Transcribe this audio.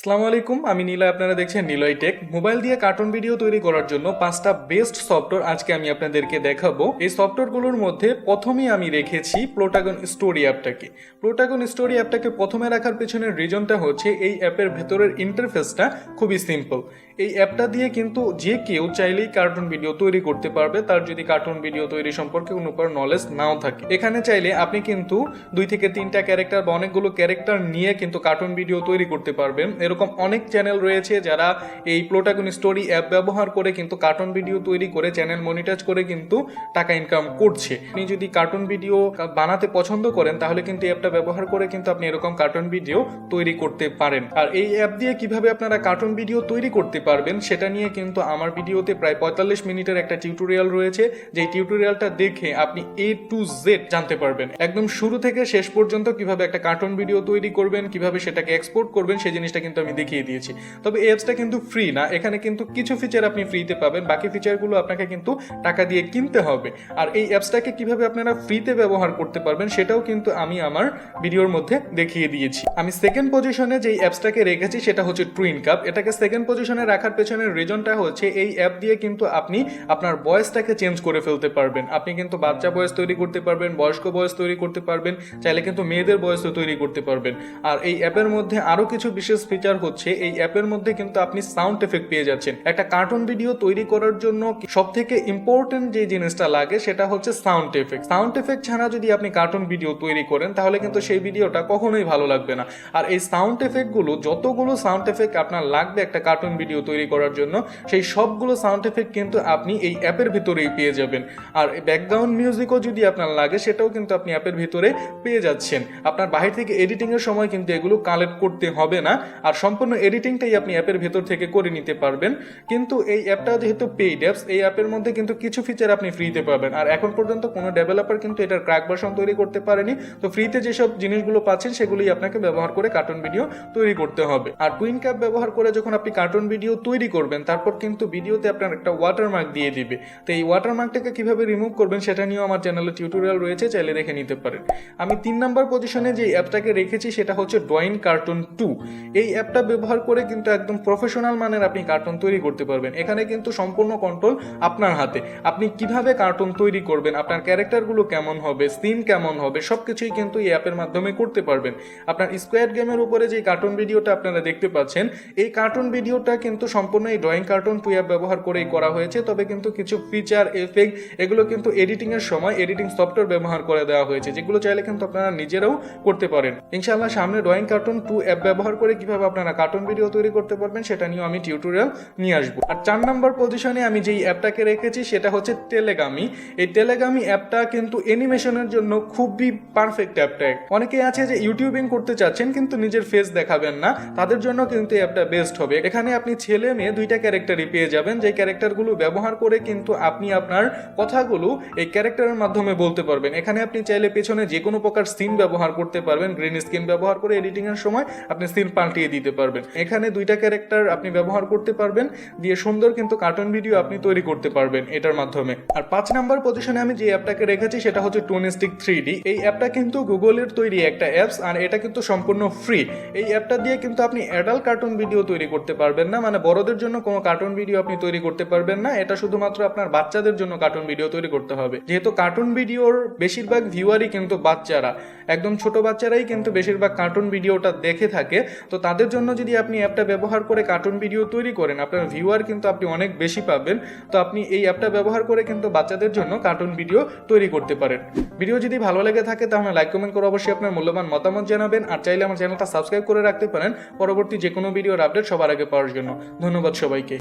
আসসালামু আলাইকুম, আমি নীলয়। আপনারা দেখছেন নিলয় টেক। মোবাইল দিয়ে কার্টুন ভিডিও তৈরি করার জন্য 5টা বেস্ট সফটওয়্যার আজকে আমি আপনাদেরকে দেখাবো। এই সফটওয়্যারগুলোর মধ্যে প্রথমেই আমি রেখেছি প্লোটাগন স্টোরি অ্যাপটাকে। প্লোটাগন স্টোরি অ্যাপটাকে প্রথমে রাখার পেছনের রিজনটা হচ্ছে এই অ্যাপের ভেতরের ইন্টারফেসটা খুবই সিম্পল। এই অ্যাপটা দিয়ে কিন্তু যে কেউ চাইলেই কার্টুন ভিডিও তৈরি করতে পারবে, তার যদি কার্টুন ভিডিও তৈরি সম্পর্কে কোনো প্রকার নলেজ নাও থাকে। এখানে চাইলে আপনি কিন্তু 2 থেকে 3টা ক্যারেক্টার বা অনেকগুলো ক্যারেক্টার নিয়ে কিন্তু কার্টুন ভিডিও তৈরি করতে পারবেন। এরকম অনেক চ্যানেল রয়েছে যারা এই প্লোটাগন স্টোরি অ্যাপ ব্যবহার করে কিন্তু কার্টুন ভিডিও তৈরি করে চ্যানেল মনিটাইজ করে কিন্তু টাকা ইনকাম করছে। আপনি যদি কার্টুন ভিডিও বানাতে পছন্দ করেন তাহলে কিন্তু এই অ্যাপটা ব্যবহার করে কিন্তু আপনি এরকম কার্টুন ভিডিও তৈরি করতে পারেন। আর এই অ্যাপ দিয়ে কিভাবে আপনারা কার্টুন ভিডিও তৈরি করতে পারবেন সেটা নিয়ে কিন্তু আমার ভিডিওতে প্রায় 45 মিনিটের একটা টিউটোরিয়াল রয়েছে, যে টিউটোরিয়ালটা দেখে আপনি A to Z জানতে পারবেন। একদম শুরু থেকে শেষ পর্যন্ত কিভাবে একটা কার্টুন ভিডিও তৈরি করবেন, কিভাবে সেটাকে এক্সপোর্ট করবেন সেই জিনিসটা কিন্তু আমি দেখিয়ে দিয়েছি। তবে এই অ্যাপসটা কিন্তু ফ্রি না, এখানে কিন্তু কিছু ফিচার আপনি ফ্রিতে পাবেন, বাকি ফিচারগুলো আপনাকে কিন্তু টাকা দিয়ে কিনতে হবে। আর এই অ্যাপসটাকে কিভাবে আপনারা ফ্রিতে ব্যবহার করতে পারবেন সেটাও কিন্তু আমি আমার ভিডিওর মধ্যে দেখিয়ে দিয়েছি। আমি সেকেন্ড পজিশনে যে অ্যাপসটাকে রেখেছি সেটা হচ্ছে টুইনক্রাফট। এটাকে সেকেন্ড পজিশনে রাখার পেছনের রিজনটা হচ্ছে এই অ্যাপ দিয়ে কিন্তু আপনি আপনার ভয়েসটাকে চেঞ্জ করে ফেলতে পারবেন। আপনি কিন্তু বাচ্চা ভয়েস তৈরি করতে পারবেন, বয়স্ক ভয়েস তৈরি করতে পারবেন, চাইলে কিন্তু মেয়েদের ভয়েসও তৈরি করতে পারবেন। আর এই অ্যাপের মধ্যে আরো কিছু বিশেষ ফিচার হচ্ছে এই অ্যাপের মধ্যে কিন্তু আপনি সাউন্ড এফেক্ট পেয়ে যাচ্ছেন। একটা কার্টুন ভিডিও তৈরি করার জন্য সবথেকে ইম্পর্টেন্ট যে জিনিসটা লাগে সেটা হচ্ছে সাউন্ড এফেক্ট। সাউন্ড এফেক্ট ছাড়া যদি আপনি কার্টুন ভিডিও তৈরি করেন তাহলে কিন্তু সেই ভিডিওটা কখনোই ভালো লাগবে না। আর এই সাউন্ড এফেক্টগুলো, যতগুলো সাউন্ড এফেক্ট আপনার লাগবে একটা কার্টুন ভিডিও তৈরি করার জন্য, সেই সবগুলো সাউন্ড এফেক্ট কিন্তু আপনি এই অ্যাপের ভিতরেই পেয়ে যাবেন। আর ব্যাকগ্রাউন্ড মিউজিকও যদি আপনার লাগে সেটাও কিন্তু আপনি অ্যাপের ভিতরে পেয়ে যাচ্ছেন। আপনার বাহির থেকে এডিটিং এর সময় কিন্তু এগুলো কালেক্ট করতে হবে না, আর সম্পূর্ণ এডিটিংটাই আপনি অ্যাপের ভেতর থেকে করে নিতে পারবেন। কিন্তু এই অ্যাপটা যেহেতু পেইড অ্যাপস, এই অ্যাপের মধ্যে কিন্তু কিছু ফিচার আপনি ফ্রিতে পাবেন। আর এখন পর্যন্ত কোনো ডেভেলপার কিন্তু এটার ক্র্যাক ভার্সন তৈরি করতে পারেনি। তো ফ্রিতে যেসব জিনিসগুলো পাচ্ছেন সেগুলোই আপনাকে ব্যবহার করে কার্টুন ভিডিও তৈরি করতে হবে। আর টুইনক্রাফট ব্যবহার করে যখন আপনি কার্টুন ভিডিও তৈরি করবেন তারপর কিন্তু ভিডিওতে আপনার একটা ওয়াটারমার্ক দিয়ে দিবে। তো এই ওয়াটারমার্কটাকে কিভাবে রিমুভ করবেন সেটা নিয়েও আমার চ্যানেলে টিউটোরিয়াল রয়েছে, চাইলে দেখে নিতে পারেন। আমি 3 নাম্বার পজিশনে যে অ্যাপটাকে রেখেছি সেটা হচ্ছে ড্রয়িং কার্টুন 2। এই অ্যাপটা ব্যবহার করে কিন্তু একদম প্রফেশনাল মানের আপনি কার্টুন তৈরি করতে পারবেন। এখানে কিন্তু সম্পূর্ণ কন্ট্রোল আপনার হাতে। আপনি কিভাবে কার্টুন তৈরি করবেন, আপনার ক্যারেক্টারগুলো কেমন হবে, সিন কেমন হবে, সবকিছুই কিন্তু এই অ্যাপের মাধ্যমে করতে পারবেন। আপনার স্কোয়াড গেমের উপরে যে কার্টুন ভিডিওটা আপনারা দেখতে পাচ্ছেন, এই কার্টুন ভিডিওটা কিন্তু সম্পূর্ণ এই ড্রয়িং কার্টুন 2 অ্যাপ ব্যবহার করেই করা হয়েছে। তবে কিন্তু কিছু ফিচার, এফেক্ট এগুলো কিন্তু এডিটিং এর সময় এডিটিং সফটওয়্যার ব্যবহার করে দেওয়া হয়েছে, যেগুলো চাইলে কিন্তু আপনারা নিজেরাও করতে পারেন। ইনশাআল্লাহ সামনে ড্রয়িং কার্টুন 2 অ্যাপ ব্যবহার করে কিভাবে আপনারা কার্টুন ভিডিও তৈরি করতে পারবেন সেটা নিয়ে আমি টিউটোরিয়াল নিয়ে আসবো। আর 4 নাম্বার পজিশনে আমি যেই অ্যাপটাকে রেখেছি সেটা হচ্ছে টেলাগামি। এই টেলাগামি অ্যাপটা কিন্তু অ্যানিমেশনের জন্য খুবই পারফেক্ট অ্যাপটা। অনেকে আছে যে ইউটিউবিং করতে চাচ্ছেন কিন্তু নিজের ফেস দেখাবেন না, তাদের জন্য কিন্তু এই অ্যাপটা বেস্ট হবে। এখানে আপনি ছেলে মেয়ে 2টা ক্যারেক্টারই পেয়ে যাবেন, যে ক্যারেক্টারগুলো ব্যবহার করে কিন্তু আপনি আপনার কথাগুলো এই ক্যারেক্টারের মাধ্যমে বলতে পারবেন। এখানে আপনি চাইলে পেছনে যে কোনো প্রকার সিন ব্যবহার করতে পারবেন, গ্রিন স্ক্রিন ব্যবহার করে এডিটিং এর সময় আপনি সিন পাল্টিয়ে দিতে পারবেন। এখানে 2টা ক্যারেক্টার আপনি ব্যবহার করতে পারবেন, দিয়ে সুন্দর কিন্তু কার্টুন ভিডিও আপনি তৈরি করতে পারবেন এটার মাধ্যমে। আর 5 নাম্বার পজিশনে আমি যে অ্যাপটাকে রেখেছি সেটা হচ্ছে টুনস্টিক 3D। এই অ্যাপটা কিন্তু গুগলের তৈরি একটা অ্যাপস, আর এটা কিন্তু সম্পূর্ণ ফ্রি। এই অ্যাপটা দিয়ে কিন্তু আপনি অ্যাডাল্ট কার্টুন ভিডিও তৈরি করতে পারবেন না, মানে বড়দের জন্য কোনো কার্টুন ভিডিও আপনি তৈরি করতে পারবেন না। এটা শুধুমাত্র আপনার বাচ্চাদের জন্য কার্টুন ভিডিও তৈরি করতে হবে। যেহেতু কার্টুন ভিডিওর বেশিরভাগ ভিউয়ারই কিন্তু বাচ্চারা, একদম ছোট বাচ্চারাই কিন্তু বেশিরভাগ কার্টুন ভিডিওটা দেখে থাকে। তো তাদের জন্য যদি আপনি অ্যাপটা ব্যবহার করে কার্টুন ভিডিও তৈরি করেন, আপনার ভিউয়ার কিন্তু আপনি অনেক বেশি পাবেন। তো আপনি এই অ্যাপটা ব্যবহার করে কিন্তু বাচ্চাদের জন্য কার্টুন ভিডিও তৈরি করতে পারেন। ভিডিও যদি ভালো লেগে থাকে তাহলে লাইক কমেন্ট করে অবশ্যই আপনার মূল্যবান মতামত জানাবেন। আর চাইলে আমার চ্যানেলটা সাবস্ক্রাইব করে রাখতে পারেন পরবর্তী যে কোনো ভিডিওর আপডেট সবার আগে পাওয়ার জন্য। ধন্যবাদ সবাইকে।